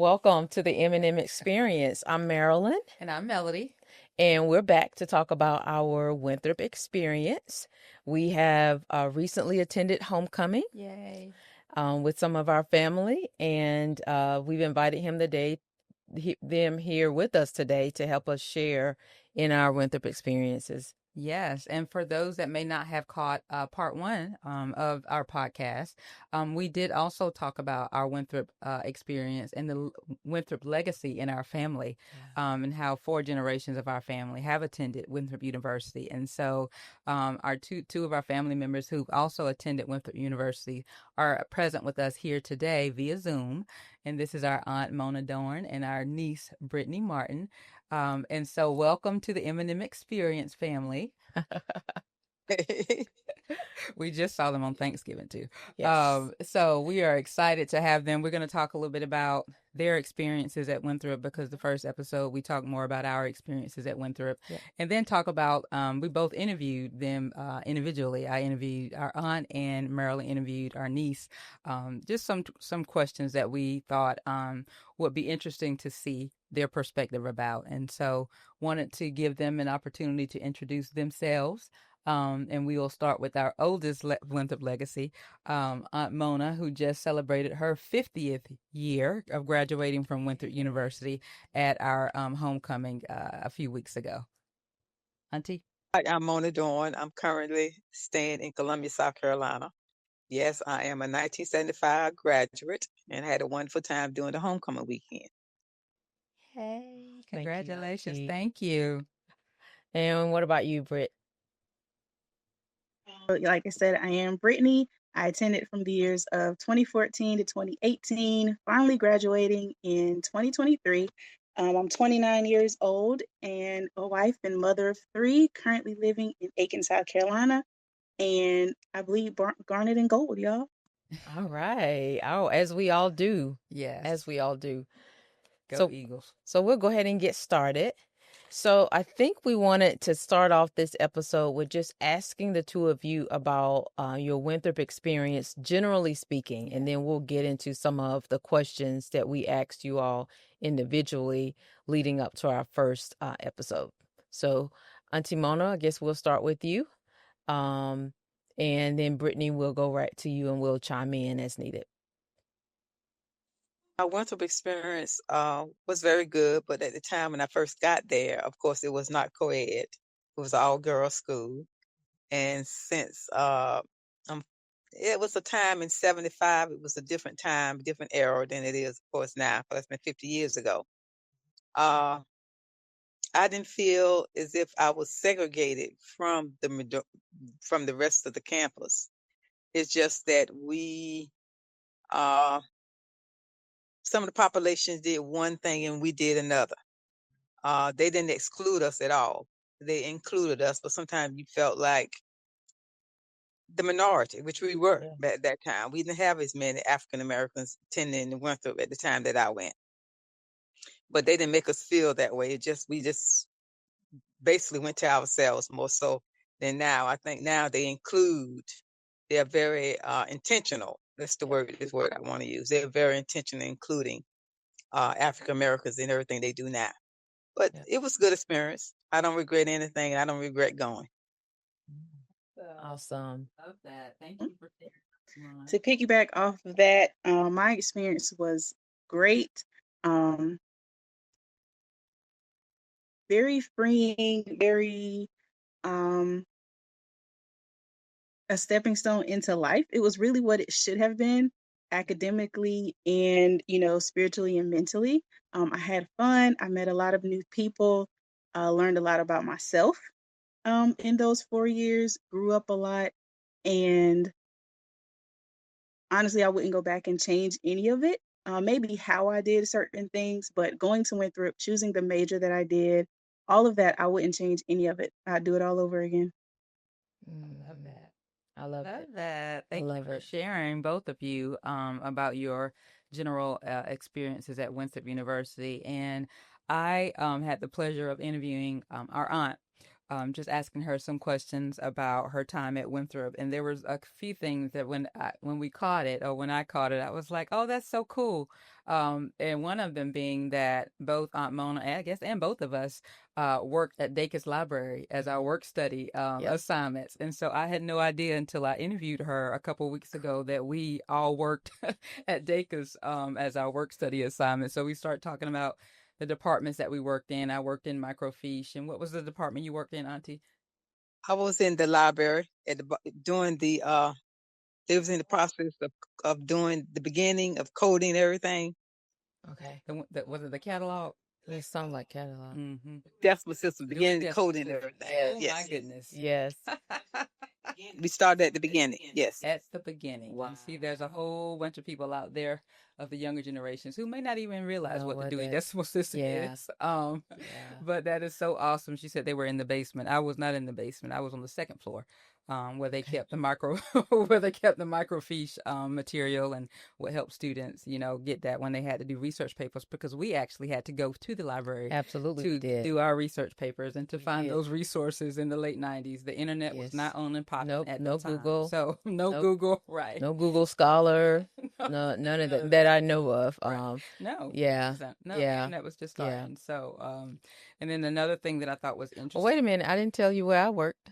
Welcome to the M&M Experience. I'm Marilyn, And I'm Melody. and we're back to talk about our Winthrop experience. We have recently attended homecoming Yay. with some of our family, and we've invited them here with us today to help us share in our Winthrop experiences. Yes. And for those that may not have caught part one of our podcast, we did also talk about our Winthrop experience and the Winthrop legacy in our family, and how 4 generations of our family have attended Winthrop University. And so our two of our family members who've also attended Winthrop University are present with us here today via Zoom. And this is our Aunt Mona Dorn and our niece, Brittany Martin. And so welcome to the M&M Experience family. We just saw them on Thanksgiving too. Yes. So we are excited to have them. We're going to talk a little bit about their experiences at Winthrop, because the first episode we talked more about our experiences at Winthrop, Yeah. and then talk about we both interviewed them individually. I interviewed our aunt, and Marilyn interviewed our niece. Just some questions that we thought would be interesting to see their perspective about, and so wanted to give them an opportunity to introduce themselves. And we will start with our oldest Winthrop legacy, Aunt Mona, who just celebrated her 50th year of graduating from Winthrop University at our homecoming a few weeks ago. Auntie? Hi, I'm Mona Dawn. I'm currently staying in Columbia, South Carolina. Yes, I am a 1975 graduate and had a wonderful time doing the homecoming weekend. Hey, Thank you, congratulations. Auntie. Thank you. And what about you, Britt? Like I said, I am Brittany. I attended from the years of 2014 to 2018, finally graduating in 2023. I'm 29 years old and a wife and mother of 3, currently living in Aiken, South Carolina. And I believe garnet and gold, y'all. All right. Oh, as we all do. Yes. As we all do. Go Eagles. So we'll go ahead and get started. So I think we wanted to start off this episode with just asking the two of you about your Winthrop experience, generally speaking, and then we'll get into some of the questions that we asked you all individually leading up to our first episode. So Auntie Mona, I guess we'll start with you. And then Brittany will go right to you and we'll chime in as needed. My Winthrop experience was very good, but at the time when I first got there, of course, it was not co-ed. It was all girls school. And since it was a time in 75, it was a different time, different era than it is, of course, now. That's been 50 years ago. I didn't feel as if I was segregated from the rest of the campus. It's just that some of the populations did one thing and we did another. They didn't exclude us at all. They included us, but sometimes you felt like the minority, which we were at that time. We didn't have as many African Americans attending the Winthrop at the time that I went. But they didn't make us feel that way. We just basically went to ourselves more so than now. I think now they're very intentional. That's the word I want to use. They're very intentional, including African Americans in everything they do now. But it was a good experience. I don't regret anything. I don't regret going. Awesome. Love that. Thank you for sharing. To piggyback off of that, my experience was great. Very freeing, very a stepping stone into life. It was really what it should have been, academically and, spiritually and mentally. I had fun. I met a lot of new people, learned a lot about myself in those 4 years, grew up a lot. And honestly, I wouldn't go back and change any of it. Maybe how I did certain things, but going to Winthrop, choosing the major that I did, all of that, I wouldn't change any of it. I'd do it all over again. Love that. I love that. Thank love you for it. sharing, both of you, about your general experiences at Winthrop University. And I had the pleasure of interviewing our aunt, just asking her some questions about her time at Winthrop, and there was a few things that when we caught it, or when I caught it, I was like, "Oh, that's so cool." And one of them being that both Aunt Mona, I guess, and both of us worked at Dacus Library as our work study Yep. assignments, and so I had no idea until I interviewed her a couple weeks ago that we all worked at Dacus as our work study assignment. So we start talking about the departments that we worked in. I worked in microfiche. And what was the department you worked in, Auntie? I was in the library doing they was in the process of doing the beginning of coding everything. Okay. Was it the catalog? It sounds like catalog. Mm-hmm. Decimal system, Doing beginning decimal coding system. everything. Yes. Oh Yes. my goodness. Yes. We started at the beginning. Yes. At the beginning. Wow. And see, there's a whole bunch of people out there of the younger generations who may not even realize Know what the what Dewey that- Decimal System Yeah. is. Yeah. But that is so awesome. She said they were in the basement. I was not in the basement. I was on the second floor, where they kept the microfiche material and what helped students, get that when they had to do research papers, because we actually had to go to the library Absolutely to did. do our research papers and to find did. those resources in the late 90s. The internet was Yes. not on and popping Nope, at no the time. Google. So no Nope. Google, right? No Google Scholar. No, none of that I know of. Right. No. Yeah. No, Yeah. the internet was just Yeah. starting. So, and then another thing that I thought was Oh, interesting. wait a minute. I didn't tell you where I worked.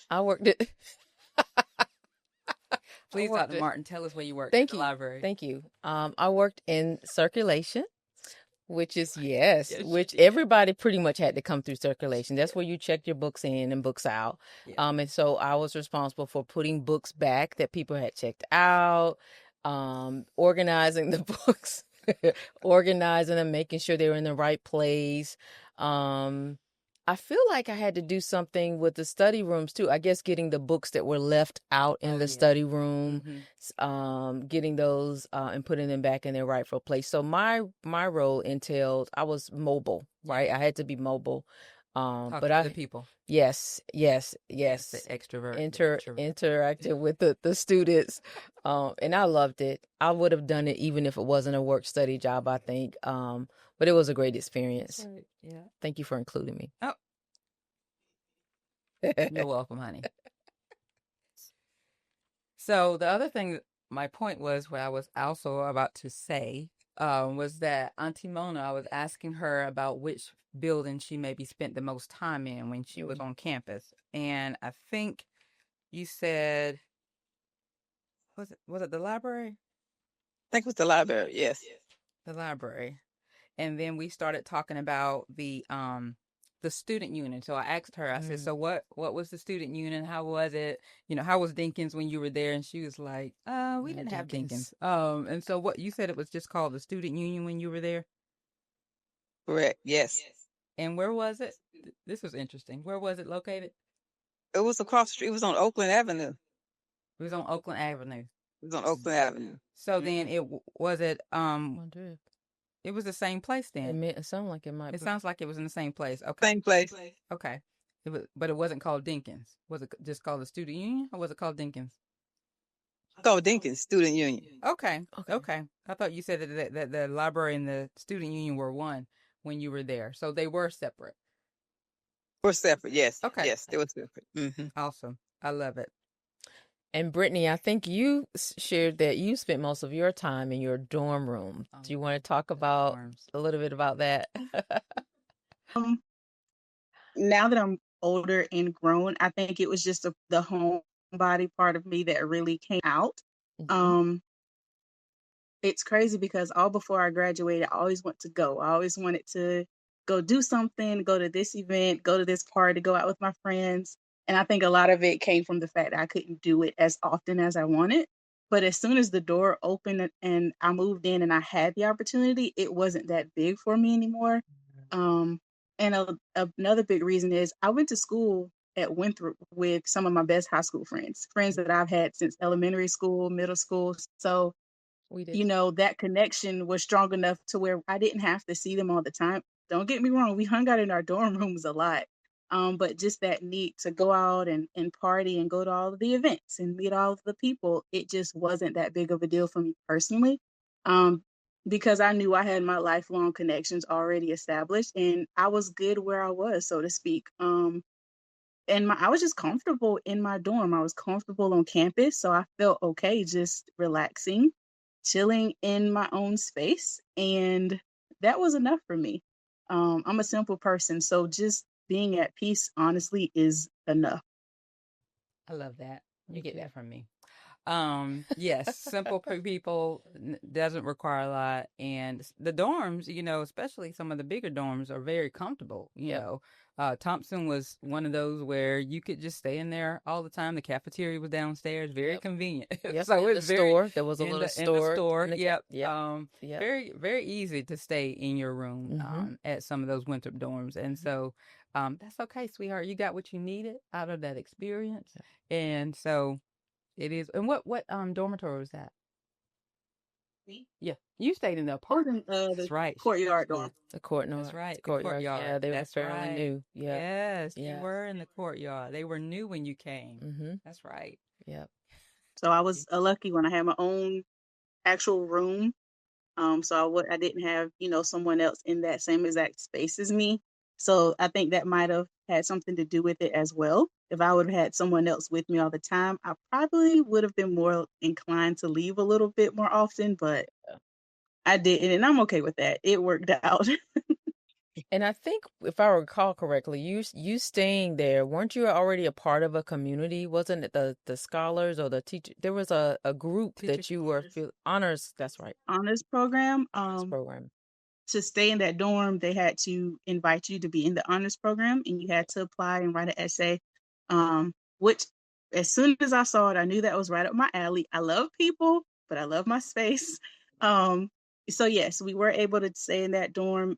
I worked at. Please, worked Dr. at- Martin, tell us where you worked Thank at the you. library. Thank you. I worked in circulation, which is yes, Yes, you which did. everybody pretty much had to come through circulation. That's where you check your books in and books out. Yeah. And so I was responsible for putting books back that people had checked out, organizing the books, organizing them, making sure they were in the right place. I feel like I had to do something with the study rooms too. I guess getting the books that were left out in Oh, the yeah. study room, Mhm. getting those and putting them back in their rightful place. So my role entailed I was mobile, right? I had to be mobile. Talking But to I the people. yes, Yes, the extrovert. the introvert. interacting with the students, and I loved it. I would have done it even if it wasn't a work study job, I think. But it was a great experience. That's right. Yeah. Thank you for including me. Oh, you're welcome, honey. So the other thing, my point was, what I was also about to say, was that Auntie Mona, I was asking her about which building she maybe spent the most time in when she was on campus, and I think you said, was it the library? I think it was the library. Yes. The library. And then we started talking about the student union. So I asked her, I said, so what was the student union? How was it? How was Dinkins when you were there? And she was like, we didn't have Dinkins. And so what you said, it was just called the student union when you were there? Correct. Yes. And where was it? This was interesting. Where was it located? It was across the street. It was on Oakland Avenue. It was on Oakland Avenue. It was on Oakland Avenue. So then was it Wonder if it was the same place then. it sounds like it might It be. sounds like it was in the same place. Okay. Same place. Okay. But it wasn't called Dinkins. Was it just called the student union, or was it called Dinkins? Called Dinkins Student Union. Okay. Okay. Okay. I thought you said that the library and the student union were one when you were there. So they were separate. We're separate. Yes. Okay. Yes, they were separate. Mm-hmm. Awesome. I love it. And Brittany, I think you shared that you spent most of your time in your dorm room. Do you want to talk about Dorms. a little bit about that? Now that I'm older and grown, I think it was just the homebody part of me that really came out. Mhm. It's crazy because all before I graduated, I always wanted to go. I always wanted to go do something, go to this event, go to this party, go out with my friends. And I think a lot of it came from the fact that I couldn't do it as often as I wanted. But as soon as the door opened and I moved in and I had the opportunity, it wasn't that big for me anymore. And another big reason is I went to school at Winthrop with some of my best high school friends that I've had since elementary school, middle school. So, We did. that connection was strong enough to where I didn't have to see them all the time. Don't get me wrong, we hung out in our dorm rooms a lot. But just that need to go out and party and go to all of the events and meet all of the people, it just wasn't that big of a deal for me personally. Um, because I knew I had my lifelong connections already established and I was good where I was, so to speak. And I was just comfortable in my dorm. I was comfortable on campus, so I felt okay just relaxing, chilling in my own space, and that was enough for me. I'm a simple person, so just being at peace, honestly, is enough. I love that. You Me get too. that from me. Yes, simple people doesn't require a lot, and the dorms, especially some of the bigger dorms, are very comfortable. Yep. Thompson was one of those where you could just stay in there all the time. The cafeteria was downstairs, very Yep. convenient. Yep. So In it's the very store, there was a in little the store store. in the Yep. yep. Yep. Very very easy to stay in your room Mm-hmm. at some of those Winthrop dorms, and so that's okay, sweetheart. You got what you needed out of that experience, and so. It is. And what dormitory was that? Me? Yeah. You stayed in the I was in apartment. The That's right. courtyard dorm. The courtyard. That's right. The The courtyard. courtyard. Yeah, they were That's fairly right. new. Yep. Yes, you Yeah. were in the courtyard. They were new when you came. Mm-hmm. That's right. Yep. So I was lucky when I had my own actual room. So I didn't have, someone else in that same exact space as me. So I think that might have had something to do with it as well. If I would have had someone else with me all the time, I probably would have been more inclined to leave a little bit more often, but I didn't, and I'm okay with that. It worked out. And I think, if I recall correctly, you staying there, weren't you already a part of a community? Wasn't it the scholars or the teacher? There was a group Teacher that you were honors. That's right, Honors program. honors program. To stay in that dorm, they had to invite you to be in the honors program, and you had to apply and write an essay. Which, as soon as I saw it, I knew that was right up my alley. I love people, but I love my space. Um, so yes, we were able to stay in that dorm.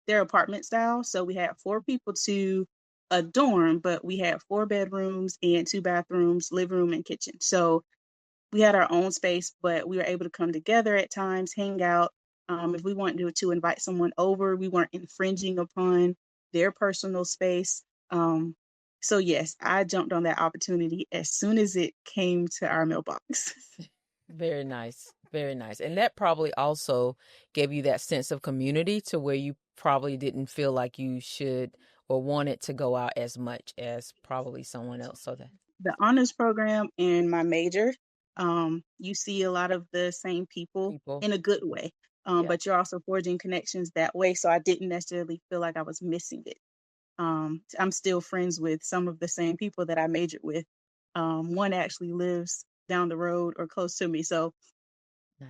Their apartment style, so we had 4 people to a dorm, but we had 4 bedrooms and 2 bathrooms, living room and kitchen. So we had our own space, but we were able to come together at times, hang out. If we wanted to invite someone over, we weren't infringing upon their personal space. So yes, I jumped on that opportunity as soon as it came to our mailbox. Very nice, very nice. And that probably also gave you that sense of community to where you probably didn't feel like you should or wanted to go out as much as probably someone else. So that The honors program and my major, you see a lot of the same people people, in a good way, yeah, but you're also forging connections that way. So I didn't necessarily feel like I was missing it. I'm still friends with some of the same people that I majored with. One actually lives down the road or close to me. So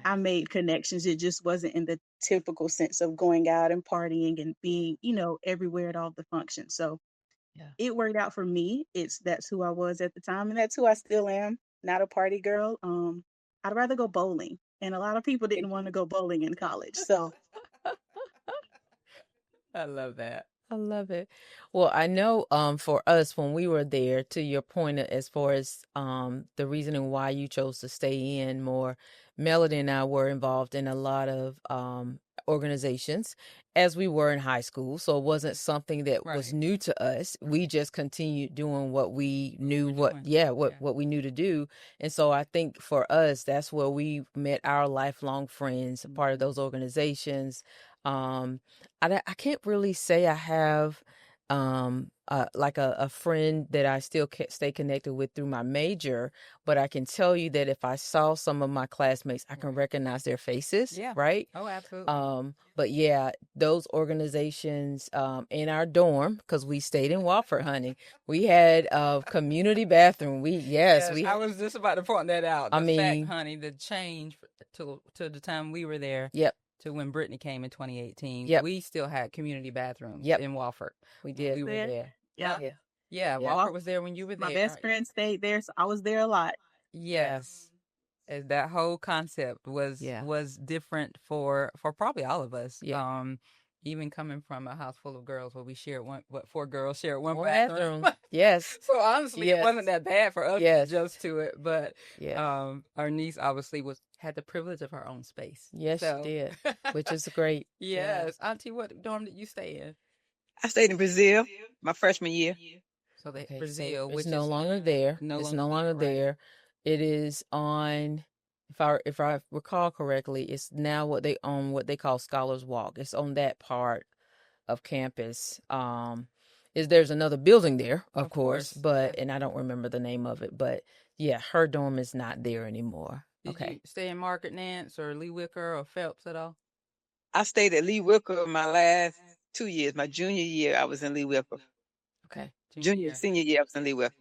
I nice, made connections. It just wasn't in the typical sense of going out and partying and being, everywhere at all the functions. So yeah. it worked out for me. That's who I was at the time, and that's who I still am. Not a party girl. I'd rather go bowling, and a lot of people didn't want to go bowling in college. So I love that. I love it. Well, I know for us when we were there, to your point as far as the reasoning why you chose to stay in more, Melody and I were involved in a lot of organizations as we were in high school. So it wasn't something that was Right. new to us. We just continued doing what we knew we're what doing. yeah, Yeah. what we knew to do. And so I think for us that's where we met our lifelong friends, part of those organizations. Um I can't really say I have like a friend that I still stay connected with through my major, but I can tell you that if I saw some of my classmates, I can Right. recognize their faces, Yeah. right? Oh, absolutely. But yeah, those organizations in our dorm, because we stayed in Wofford, honey, we had a community bathroom. Yes, We I was just about to point that out. I The fact, mean, honey, the change to the time we were there yep, to when Brittany came in 2018, yep, we still had community bathrooms yep, in Walford. we When did. we were there, there. yeah. Huh? Yeah, Yeah, Walford was there when you were My there. best friend stayed there, so I was there a lot. yeah, Yes. That whole concept yeah, was different for probably all of us. yeah. Even coming from a house full of girls where we shared 4 girls shared one One bathroom. bathroom. Yes, So honestly, it yes, wasn't that bad for us to yes, adjust to it. But yeah. our niece obviously had the privilege of her own space. Yes, she So did, which is great. Yeah. yes, Auntie, what dorm did you stay in? I stayed in Brazil my freshman year. So Okay, so Brazil, it's which no is longer there. no It's longer no longer right. there. It is on. if I recall correctly, it's now what they own, what they call Scholars Walk. It's on that part of campus. Is there's another building there, of course, but and I don't remember the name of it, but yeah, her dorm is not there anymore. Did you stay in Margaret Nance or Lee Wicker or Phelps at all? I stayed at Lee Wicker my last 2 years. My junior year, I was in Lee Wicker. Okay. Senior year, I was in Lee Wicker.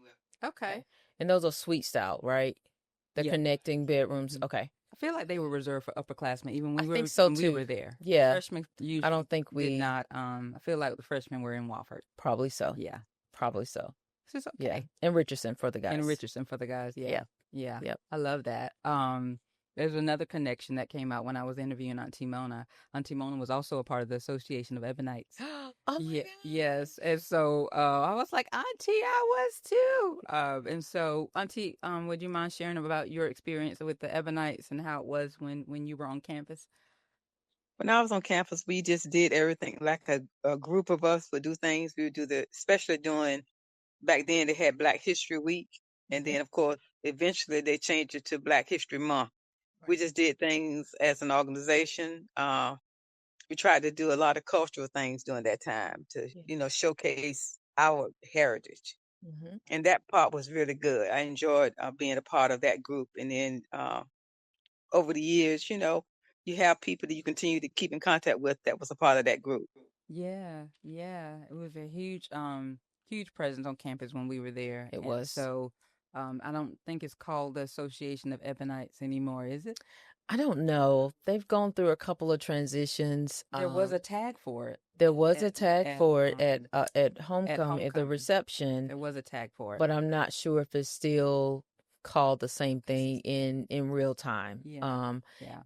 Okay. And those are suite style, right? The connecting bedrooms. Mhm. Okay. I feel like they were reserved for upperclassmen, even I when think so we too. were there. Yeah. Freshmen usually I don't think did we not. I feel like the freshmen were in Wofford. probably so. Yeah. Probably so. This is okay. Yeah. And Richardson for the guys. And Richardson for the guys. Yeah. Yeah. Yeah. Yep. I love that. There's another connection that came out when I was interviewing Auntie Mona. Auntie Mona was also a part of the Association of Ebonites. Oh my Yeah, God. yes. And so I was like, Auntie, I was too. And so, Auntie, would you mind sharing about your experience with the Ebonites and how it was when you were on campus? When I was on campus, we just did everything. Like a group of us would do things. We would do especially during, back then they had Black History Week. And then, of course, eventually they changed it to Black History Month. We just did things as an organization. We tried to do a lot of cultural things during that time to, showcase our heritage. Mm-hmm. And that part was really good. I enjoyed being a part of that group. And then over the years, you have people that you continue to keep in contact with that was a part of that group. Yeah, yeah. It was a huge presence on campus when we were there. It And was. so I don't think it's called the Association of Ebonites anymore, is it? I don't know. They've gone through a couple of transitions. There was a tag for it. There was a tag at, for it at at homecoming, at the homecoming. reception, There was a tag for it. but I'm not sure if it's still called the same thing in real time. Yeah.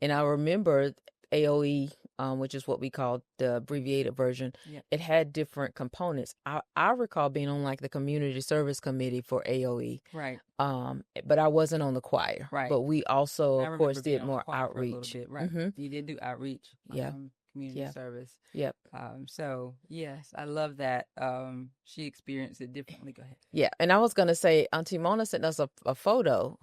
And I remember AOE, which is what we call the abbreviated version. Yeah. It had different components. I recall being on like the community service committee for AOE. Right. But I wasn't on the choir. Right. But we also, I of course, remember being did on the more choir for a little outreach. bit. Right. Mm-hmm. You did do outreach. Yeah. Community Yeah. service. Yep. So yes, I love that. She experienced it differently. Go ahead. Yeah, and I was gonna say, Auntie Mona sent us a photo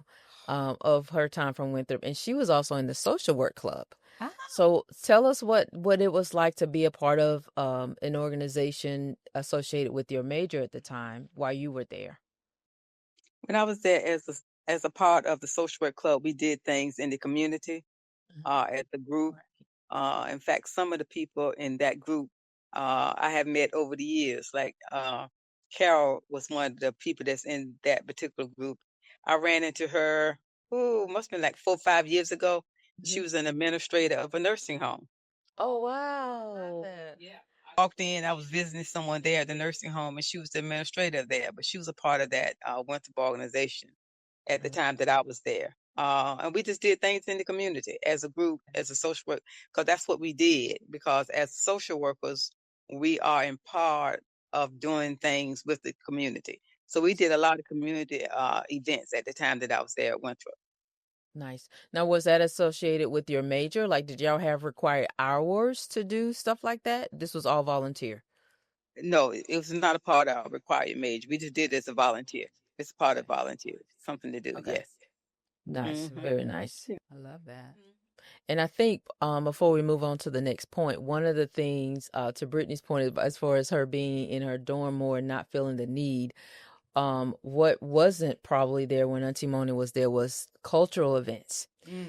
of her time from Winthrop, and she was also in the social work club. Ah. So tell us what it was like to be a part of an organization associated with your major at the time while you were there. When I was there as a part of the social work club, we did things in the community, as a group. In fact, some of the people in that group I have met over the years. Like Carol was one of the people that's in that particular group. I ran into her, must have been like 4 or 5 years ago. She was an administrator of a nursing home. Oh wow! Yeah. I walked in, I was visiting someone there at the nursing home, and she was the administrator there, but she was a part of that Winthrop organization at the time that I was there. And we just did things in the community as a group, as a social work, because that's what we did. Because as social workers, we are in part of doing things with the community. So we did a lot of community events at the time that I was there at Winthrop. Nice. Now, was that associated with your major? Like, did y'all have required hours to do stuff like that? This was all volunteer. No, it was not a part of our required major. We just did it as a volunteer. It's a part of volunteer, something to do. Okay. Yes. Nice. Mhm. Very nice. I love that. And I think before we move on to the next point, one of the things to Brittany's point, as far as her being in her dorm more and not feeling the need, what wasn't probably there when Auntie Mona was there was cultural events.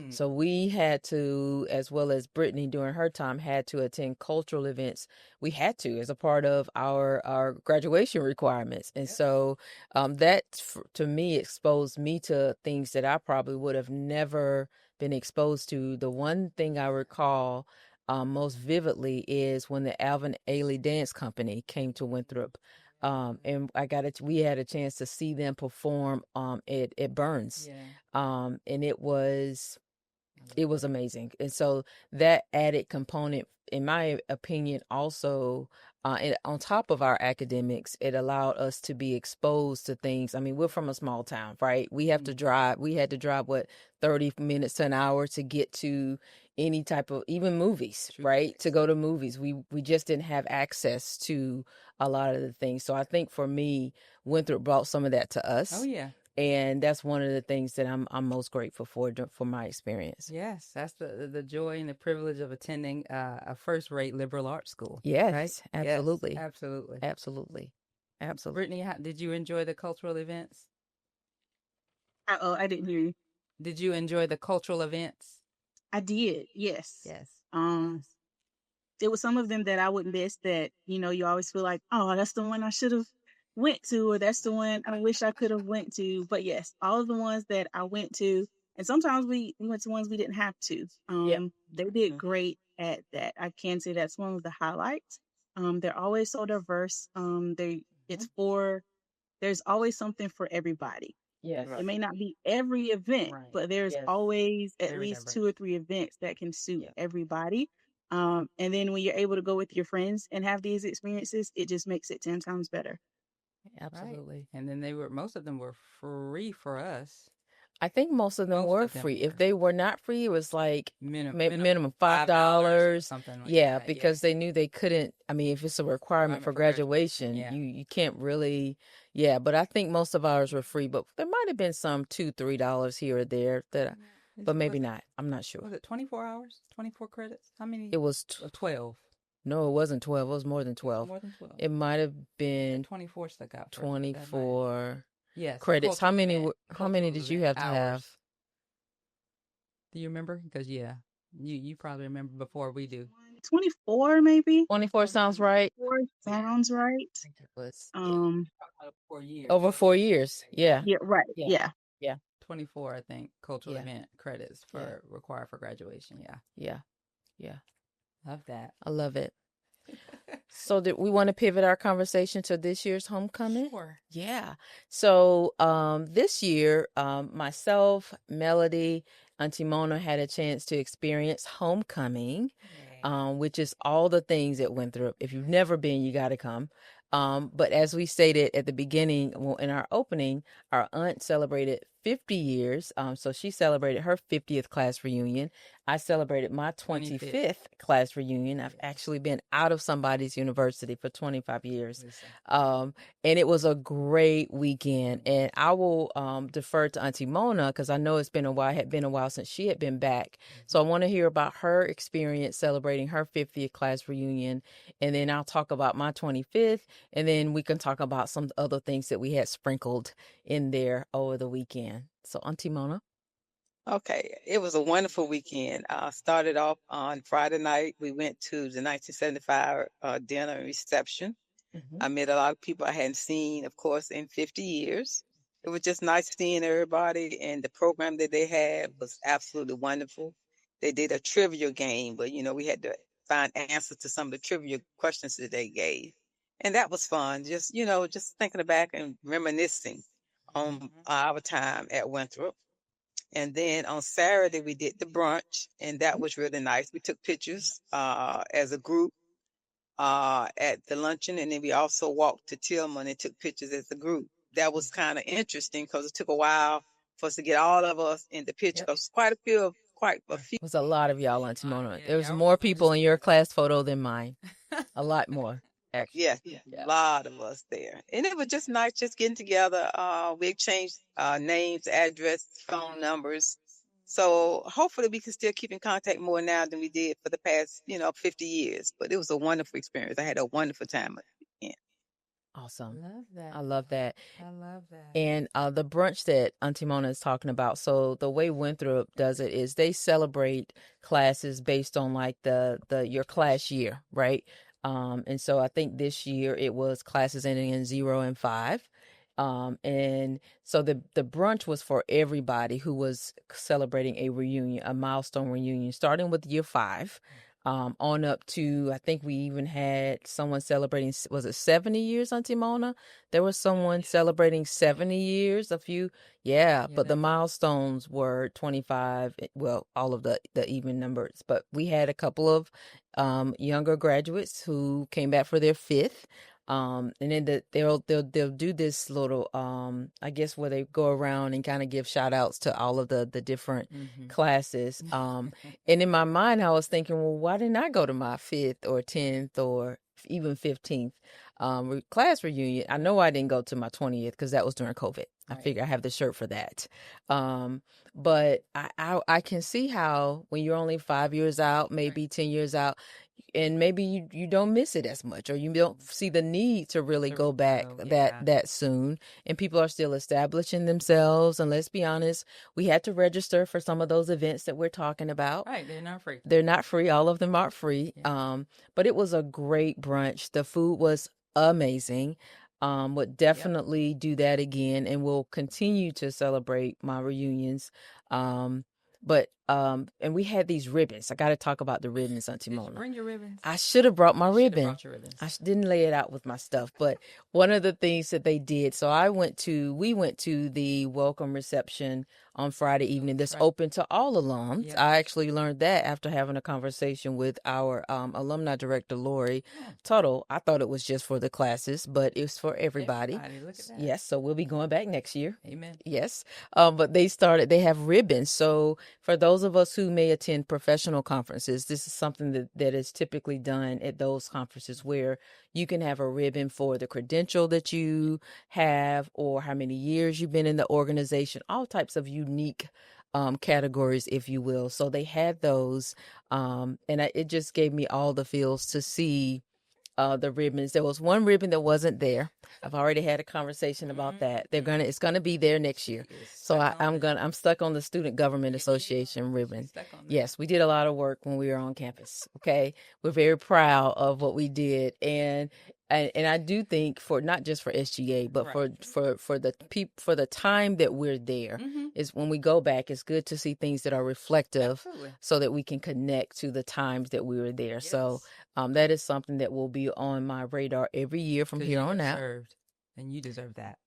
So we had to, as well as Brittany during her time, had to attend cultural events. We had to as a part of our graduation requirements. And so that, to me, exposed me to things that I probably would have never been exposed to. The one thing I recall most vividly is when the Alvin Ailey Dance Company came to Winthrop. And we had a chance to see them perform at Burns. Yeah. And it was amazing. And so that added component, in my opinion, also and on top of our academics, it allowed us to be exposed to things. I mean, we're from a small town, right? We have to drive. We had to drive 30 minutes to an hour to get to any type of, even movies, right? To go to movies. We just didn't have access to a lot of the things. So I think for me, Winthrop brought some of that to us. Oh yeah. And that's one of the things that I'm most grateful for my experience. Yes, that's the joy and the privilege of attending a first-rate liberal arts school, right? Yes, Yes, absolutely. absolutely. Absolutely. Absolutely. Brittany, did you enjoy the cultural events? I didn't hear you. Did you enjoy the cultural events? I did, yes. Yes. Um, there was some of them that I would miss that, you always feel like, oh, that's the one I should have went to, or that's the one I wish I could have went to. But yes, all of the ones that I went to, and sometimes we went to ones we didn't have to. Yep. They did great at that. I can say that's one of the highlights. They're always so diverse. It's for there's always something for everybody. Yes. It may not be every event, Right. but there's Yes. always at Very least diverse. 2 or 3 events that can suit Yep. everybody. And then when you're able to go with your friends and have these experiences, it just makes it 10 times better. Absolutely. Right. And then most of them were free for us. I think most of them Most were of them free. were. If they were not free, it was like minimum $5 or $5. something like Yeah, that. because they knew they couldn't. I mean, if it's a requirement for graduation, yeah. you can't really. Yeah, but I think most of ours were free. But there might have been some $2-3 here or there that, but maybe not. I'm not sure. Was it 24 hours? 24 credits? How many? It was 12. No, it wasn't 12. It was more than 12. More than 12. It might have been 24 stuck out. 24 Yes. credits. How many did you have to have? Do you remember? Because you probably remember before we do. 24 maybe. 24 sounds right. 4 sounds right. I think it was Over 4 years. over 4 years. Yeah. Yeah, right. Yeah. Yeah. 24, I think, cultural Yeah. event credits required for graduation. Yeah. Yeah. Yeah. Love that. I love it. So did we want to pivot our conversation to this year's homecoming? Sure. Yeah. So this year, myself, Melody, Auntie Mona had a chance to experience homecoming, which is all the things at Winthrop. If you've never been, you got to come. But as we stated at the beginning, well, in our opening, our aunt celebrated 50 years. So she celebrated her 50th class reunion. I celebrated my 25th class reunion. I've actually been out of somebody's university for 25 years. And it was a great weekend. And I will defer to Auntie Mona because I know it's been a while, had been a while since she had been back. So I want to hear about her experience celebrating her 50th class reunion. And then I'll talk about my 25th. And then we can talk about some other things that we had sprinkled in there over the weekend. So Auntie Mona. Okay, it was a wonderful weekend. Started off on Friday night. We went to the 1975 dinner and reception. I met a lot of people I hadn't seen, of course, in 50 years. It was just nice seeing everybody, and the program that they had was absolutely wonderful. They did a trivia game, but we had to find answers to some of the trivia questions that they gave, and that was fun. Just thinking back and reminiscing on our time at Winthrop. And then on Saturday, we did the brunch, and that was really nice. We took pictures as a group at the luncheon, and then we also walked to Tillman and took pictures as a group. That was kind of interesting because it took a while for us to get all of us in the picture. Because quite a few. It was a lot of y'all, Auntie Mona. There was more people in your class photo than mine. A lot more. Actually. Yes, a lot of us there. And it was just nice just getting together. We exchanged names, address, phone numbers. So hopefully we can still keep in contact more now than we did for the past, 50 years. But it was a wonderful experience. I had a wonderful time. Awesome. Love that. I love that. I love that. And the brunch that Auntie Mona is talking about. So the way Winthrop does it is they celebrate classes based on like the your class year, right? And so I think this year it was classes ending in 0 and 5. And so the brunch was for everybody who was celebrating a reunion, a milestone reunion, starting with year 5. On up to, I think we even had someone celebrating, was it 70 years, Auntie Mona? There was someone celebrating 70 years, a few. Yeah, but the milestones were 25, well, all of the even numbers. But we had a couple of younger graduates who came back for their 5th. And then they'll do this little I guess where they go around and kind of give shout outs to all of the different classes. And in my mind I was thinking, well, why didn't I go to my 5th or 10th or even 15th? class reunion. I know I didn't go to my 20th because that was during COVID. I Right. figure I have the shirt for that. But I can see how when you're only 5 years out, maybe 10 years out, and maybe you don't miss it as much, or you don't see the need to really To go back go, yeah. that soon. And people are still establishing themselves. And let's be honest, we had to register for some of those events that we're talking about. Right, they're not free. They're not free. All of them aren't free. Yeah. But it was a great brunch. The food was amazing. Would definitely do that again, and we'll continue to celebrate my reunions. And we had these ribbons. I got to talk about the ribbons, Auntie Did you Mona. bring your ribbons? I should have brought my You should have ribbon. brought your ribbons. I didn't lay it out with my stuff, but one of the things that they did, so we went to the welcome reception on Friday evening that's right. open to all alums. Yep. I actually learned that after having a conversation with our alumni director, Lori Tuttle. I thought it was just for the classes, but it's for everybody. Look at that. Yes, so we'll be going back next year. Amen. Yes. But they have ribbons. So for those of us who may attend professional conferences, this is something that is typically done at those conferences where you can have a ribbon for the credential that you have or how many years you've been in the organization, all types of unique categories, if you will. So they had those. It just gave me all the feels to see the ribbons. There was one ribbon that wasn't there. I've already had a conversation about that. It's gonna be there next year. So I'm stuck on the Student Government Association ribbon. Yes, we did a lot of work when we were on campus. Okay, we're very proud of what we did, and I do think for not just for SGA, but for the time that we're there is when we go back. It's good to see things that are reflective, so that we can connect to the times that we were there. Yes. So that is something that will be on my radar every year from here on out. And you deserve that.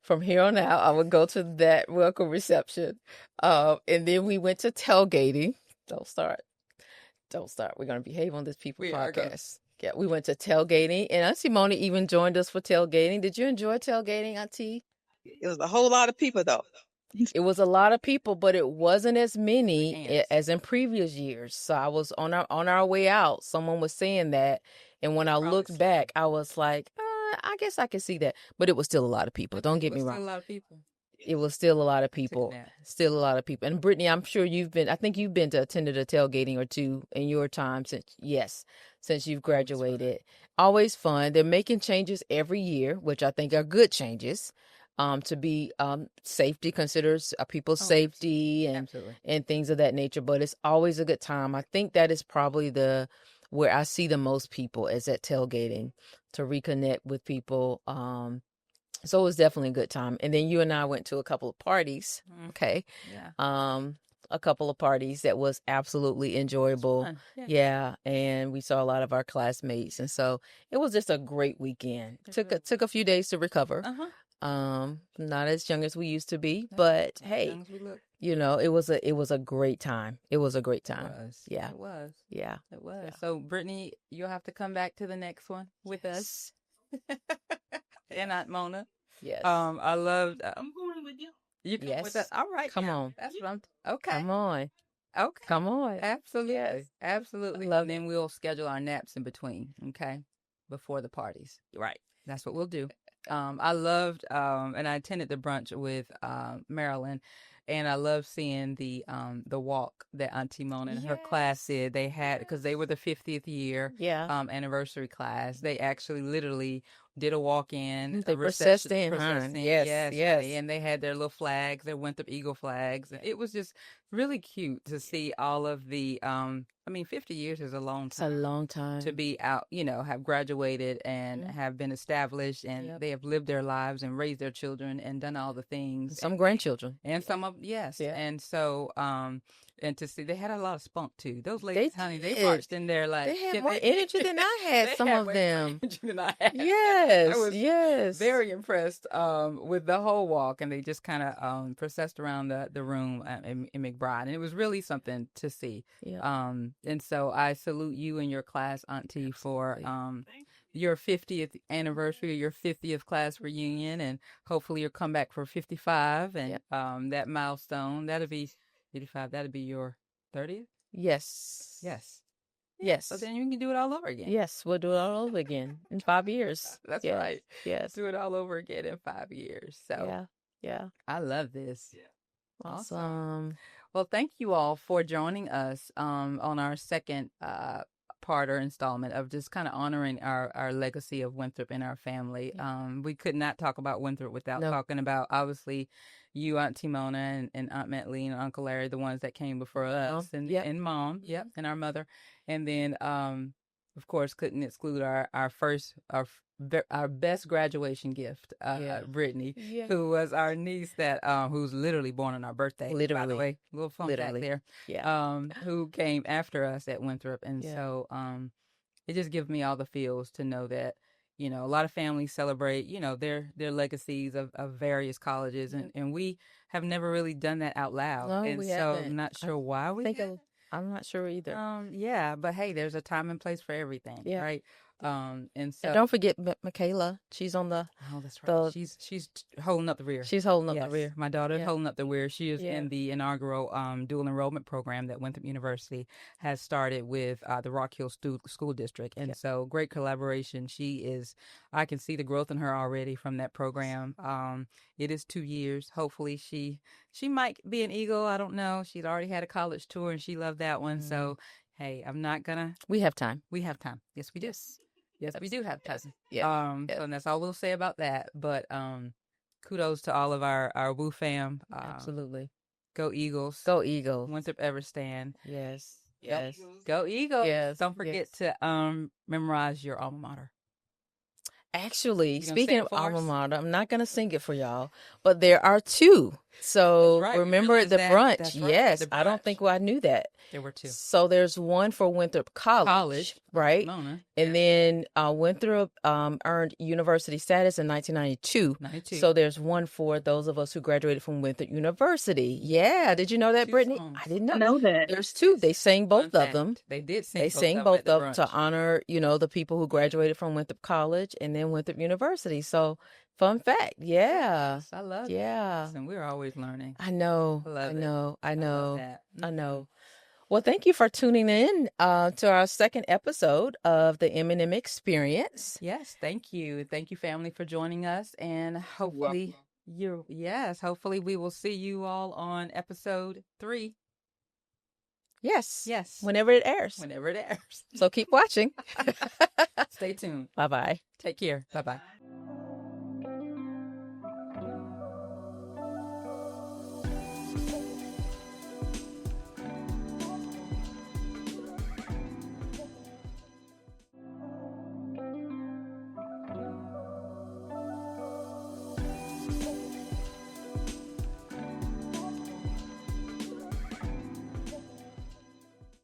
From here on out, I would go to that welcome reception. And then we went to tailgating. Don't start. We're going to behave on this People podcast. Yeah, we went to tailgating, and Auntie Mona even joined us for tailgating. Did you enjoy tailgating, Auntie? It was a whole lot of people, though. It was a lot of people, but it wasn't as many as in previous years. So I was on our way out. Someone was saying that, and when I looked back, I was like, I guess I could see that, but it was still a lot of people. Don't get me wrong. Still a lot of people. It was still a lot of people. Still a lot of people. And Brittany, I'm sure I think you've been to attended a tailgating or two in your time since you've graduated. Always fun. They're making changes every year, which I think are good changes. To be safety considers people's safety and things of that nature. But it's always a good time. I think that is probably where I see the most people is at tailgating to reconnect with people. So it was definitely a good time. And then you and I went to a couple of parties. Okay. Yeah. A couple of parties that was absolutely enjoyable. Yeah. And we saw a lot of our classmates. And so it was just a great weekend. Took a few days to recover. Not as young as we used to be, but hey, it was a great time. It was a great time. Yeah. It was. Yeah. It was. Yeah. So Brittany, you'll have to come back to the next one with us. And Aunt Mona. Yes. I loved I'm going with you. You come with us. All right. Come on. That's what I'm okay. Come on. Okay. Come on. Absolutely. Yes. Absolutely. And then we'll schedule our naps in between, okay? Before the parties. Right. That's what we'll do. I loved and I attended the brunch with Marilyn, and I loved seeing the walk that Auntie Mona and her class did. They had, because they were the 50th year anniversary class. They actually literally did a walk-in. They processed in. Yes. And they had their little flags, their Winthrop Eagle flags. It was just really cute to see all of the 50 years is a long time. It's a long time. To be out, have graduated and have been established, and they have lived their lives and raised their children and done all the things. Some grandchildren. And some of, yes. Yeah. And so, and to see, they had a lot of spunk too. Those ladies, they marched in there like. They had more energy than I had, some of them. Than I had. Yes. I was very impressed with the whole walk, and they just kind of processed around the room in McBride. And it was really something to see. Yeah. And so I salute you and your class, Auntie, for your 50th anniversary, your 50th class reunion, and hopefully you'll come back for 55 and that milestone. That'll be 55. That'll be your 30th? Yes. Yes. So then you can do it all over again. Yes, we'll do it all over again in 5 years. That's Yes, right. Yes. Do it all over again in 5 years. So Yeah. Yeah. I love this. Awesome. Well, thank you all for joining us on our second part or installment of just kind of honoring our legacy of Winthrop in our family. We could not talk about Winthrop without talking about, obviously, you, Aunt Timona, and Aunt Matley and Uncle Larry, the ones that came before us, and Mom, and our mother. And then, of course, couldn't exclude our best graduation gift, Brittany, who was our niece that who's literally born on our birthday. By the way, little fun fact there. Who came after us at Winthrop, and so it just gives me all the feels to know that a lot of families celebrate their legacies of various colleges, and we have never really done that out loud. No, and we so haven't. I'm not sure why we haven't. I'm not sure either. But hey, there's a time and place for everything, right? And so don't forget Michaela. She's on the. Oh, that's right. She's holding up the rear. She's holding up the rear. My daughter's holding up the rear. She is in the inaugural dual enrollment program that Winthrop University has started with the Rock Hill School District, and so great collaboration. I can see the growth in her already from that program. It is 2 years. Hopefully, she might be an Eagle. I don't know. She's already had a college tour, and she loved that one. So, hey, I'm not gonna. We have time. We have time. Yes, we do. Yes, we do have time. So and that's all we'll say about that. But kudos to all of our Woo fam. Absolutely. Go Eagles. Go Eagles. Winthrop ever stand. Yes. Yes. Go Eagles. Yes. Don't forget to memorize your alma mater. Actually, speaking of alma mater, I'm not going to sing it for y'all, but there are two. So remember the brunch. That's Yes. the brunch. I don't think I knew that. There were two. So there's one for Winthrop College, right? And then Winthrop earned university status in 1992. So there's one for those of us who graduated from Winthrop University. Yeah. Did you know that, Brittany? I didn't know that. There's two. They sang both of them. They did sing. They sang both of them to honor, the people who graduated from Winthrop College and then Winthrop University. So fun fact. Yeah. Yes, I love it. Yeah. And we're always learning. I know. I know. I love that. I know. Well, thank you for tuning in to our second episode of the M&M Experience. Yes, thank you. Thank you, family, for joining us. And hopefully hopefully we will see you all on episode 3. Yes. Yes. Whenever it airs. So keep watching. Stay tuned. Bye-bye. Take care. Bye-bye.